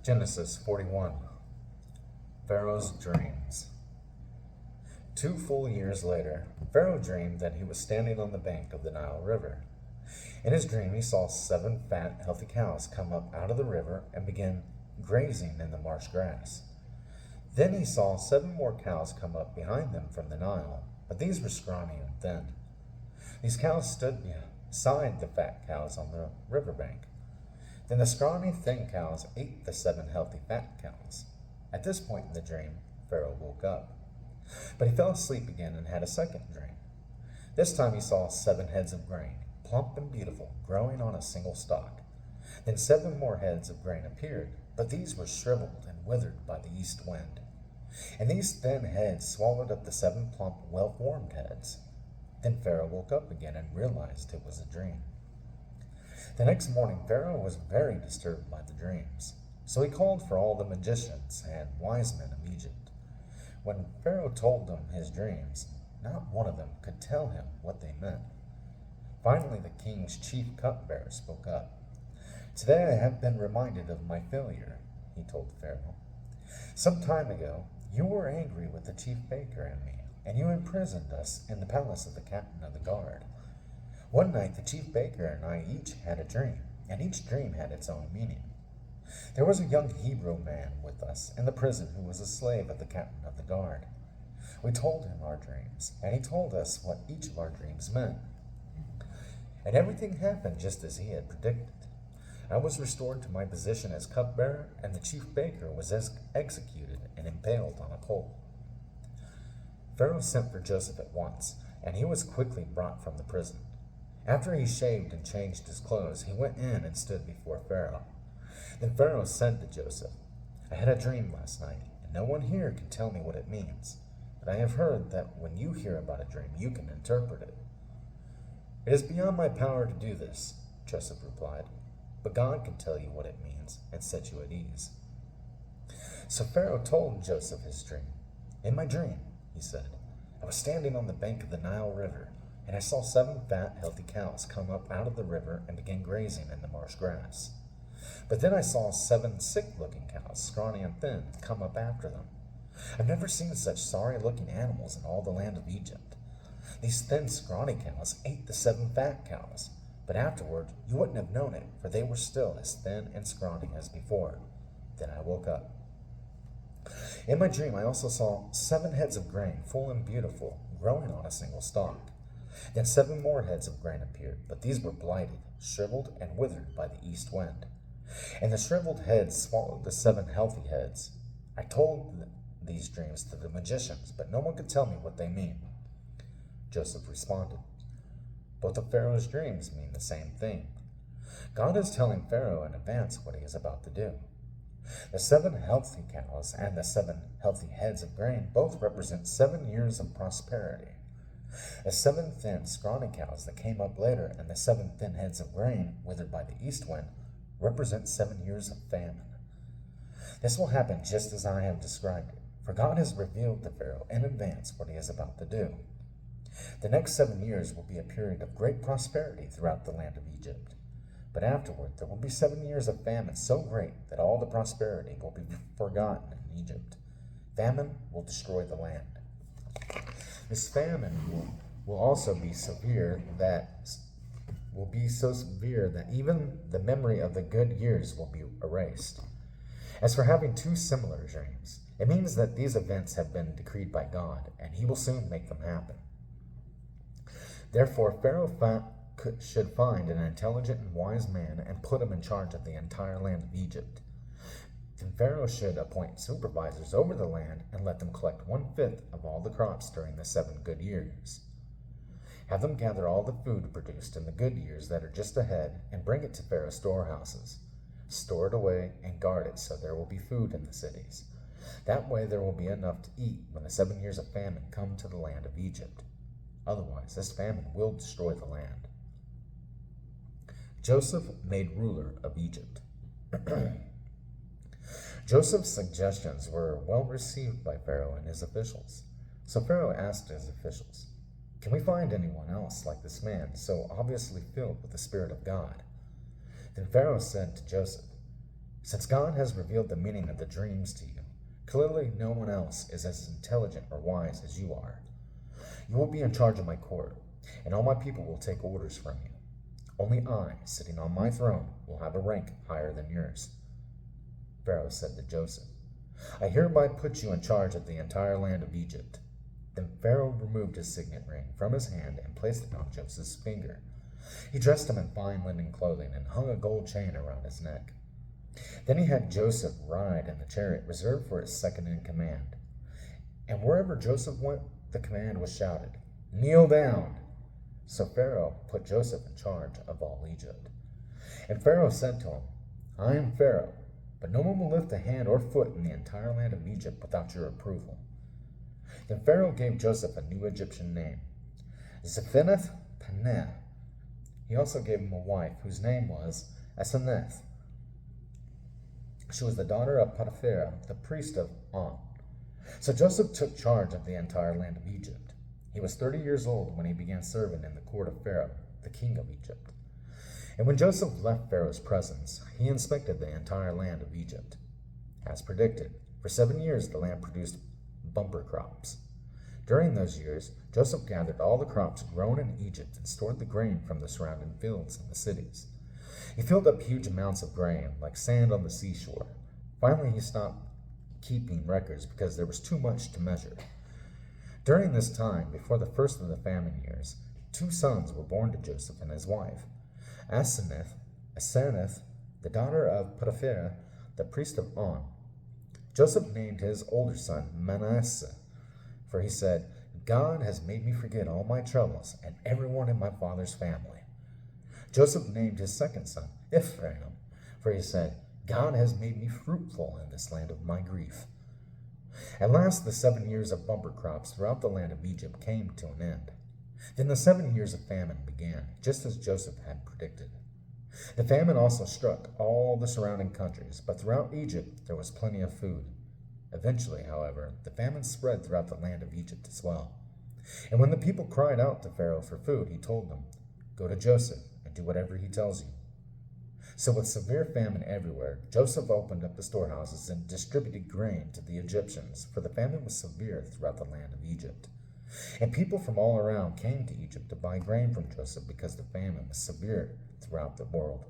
Genesis 41. Pharaoh's dreams. 2 full years later, Pharaoh dreamed that he was standing on the bank of the Nile River. In his dream, he saw 7 fat, healthy cows come up out of the river and begin grazing in the marsh grass. Then he saw 7 more cows come up behind them from the Nile, but these were scrawny and thin. These cows stood beside the fat cows on the riverbank. Then the scrawny, thin cows ate the 7 healthy, fat cows. At this point in the dream, Pharaoh woke up. But he fell asleep again and had a second dream. This time he saw 7 heads of grain, plump and beautiful, growing on a single stalk. Then 7 more heads of grain appeared, but these were shriveled and withered by the east wind. And these thin heads swallowed up the 7 plump, well-formed heads. Then Pharaoh woke up again and realized it was a dream. The next morning, Pharaoh was very disturbed by the dreams. So he called for all the magicians and wise men of Egypt. When Pharaoh told them his dreams, not one of them could tell him what they meant. Finally, the king's chief cupbearer spoke up. "Today I have been reminded of my failure," he told Pharaoh. "Some time ago, you were angry with the chief baker and me, and you imprisoned us in the palace of the captain of the guard. One night, the chief baker and I each had a dream, and each dream had its own meaning. There was a young Hebrew man with us in the prison who was a slave of the captain of the guard. We told him our dreams, and he told us what each of our dreams meant. And everything happened just as he had predicted. I was restored to my position as cupbearer, and the chief baker was executed and impaled on a pole." Pharaoh sent for Joseph at once, and he was quickly brought from the prison. After he shaved and changed his clothes, he went in and stood before Pharaoh. Then Pharaoh said to Joseph, "I had a dream last night, and no one here can tell me what it means. But I have heard that when you hear about a dream, you can interpret it." "It is beyond my power to do this," Joseph replied, "but God can tell you what it means and set you at ease." So Pharaoh told Joseph his dream. "In my dream," he said, "I was standing on the bank of the Nile River, and I saw 7 fat, healthy cows come up out of the river and begin grazing in the marsh grass. But then I saw 7 sick-looking cows, scrawny and thin, come up after them. I've never seen such sorry-looking animals in all the land of Egypt. These thin, scrawny cows ate the 7 fat cows, but afterward you wouldn't have known it, for they were still as thin and scrawny as before. Then I woke up. In my dream, I also saw 7 heads of grain, full and beautiful, growing on a single stalk. Then 7 more heads of grain appeared, but these were blighted, shriveled, and withered by the east wind. And the shriveled heads swallowed the 7 healthy heads. I told these dreams to the magicians, but no one could tell me what they mean." Joseph responded, "Both of Pharaoh's dreams mean the same thing. God is telling Pharaoh in advance what he is about to do. The 7 healthy cows and the 7 healthy heads of grain both represent 7 years of prosperity. The 7 thin, scrawny cows that came up later and the 7 thin heads of grain withered by the east wind represent 7 years of famine. This will happen just as I have described it, for God has revealed to Pharaoh in advance what he is about to do. The next 7 years will be a period of great prosperity throughout the land of Egypt. But afterward, there will be 7 years of famine so great that all the prosperity will be forgotten in Egypt. Famine will destroy the land. This famine will also be so severe that even the memory of the good years will be erased. As for having 2 similar dreams, it means that these events have been decreed by God, and he will soon make them happen. Therefore, Pharaoh should find an intelligent and wise man and put him in charge of the entire land of Egypt. Then Pharaoh should appoint supervisors over the land and let them collect 1/5 of all the crops during the 7 good years. Have them gather all the food produced in the good years that are just ahead and bring it to Pharaoh's storehouses. Store it away and guard it so there will be food in the cities. That way there will be enough to eat when the 7 years of famine come to the land of Egypt. Otherwise, this famine will destroy the land." Joseph made ruler of Egypt. Joseph's suggestions were well received by Pharaoh and his officials. So Pharaoh asked his officials, "Can we find anyone else like this man, so obviously filled with the Spirit of God?" Then Pharaoh said to Joseph, Since God has revealed the meaning of the dreams to you, clearly no one else is as intelligent or wise as you are. You will be in charge of my court, and all my people will take orders from you. Only I, sitting on my throne, will have a rank higher than yours." Pharaoh said to Joseph, "I hereby put you in charge of the entire land of Egypt." Then Pharaoh removed his signet ring from his hand and placed it on Joseph's finger. He dressed him in fine linen clothing and hung a gold chain around his neck. Then he had Joseph ride in the chariot reserved for his second in command. And wherever Joseph went, the command was shouted, "Kneel down!" So Pharaoh put Joseph in charge of all Egypt. And Pharaoh said to him, "I am Pharaoh, but no one will lift a hand or foot in the entire land of Egypt without your approval." Then Pharaoh gave Joseph a new Egyptian name, Zaphenath-paneah. He also gave him a wife whose name was Asenath. She was the daughter of Potiphar, the priest of On. So Joseph took charge of the entire land of Egypt. He was 30 years old when he began serving in the court of Pharaoh, the king of Egypt. And when Joseph left Pharaoh's presence, he inspected the entire land of Egypt. As predicted, for 7 years the land produced bumper crops. During those years, Joseph gathered all the crops grown in Egypt and stored the grain from the surrounding fields in the cities. He filled up huge amounts of grain, like sand on the seashore. Finally, he stopped keeping records because there was too much to measure. During this time, before the first of the famine years, 2 sons were born to Joseph and his wife, Asenath, the daughter of Potiphar, the priest of On. Joseph named his older son Manasseh, for he said, "God has made me forget all my troubles and everyone in my father's family." Joseph named his second son Ephraim, for he said, "God has made me fruitful in this land of my grief." At last the 7 years of bumper crops throughout the land of Egypt came to an end. Then the 7 years of famine began, just as Joseph had predicted. The famine also struck all the surrounding countries, but throughout Egypt there was plenty of food. Eventually, however, the famine spread throughout the land of Egypt as well. And when the people cried out to Pharaoh for food, he told them, "Go to Joseph and do whatever he tells you." So with severe famine everywhere, Joseph opened up the storehouses and distributed grain to the Egyptians, for the famine was severe throughout the land of Egypt. And people from all around came to Egypt to buy grain from Joseph because the famine was severe throughout the world.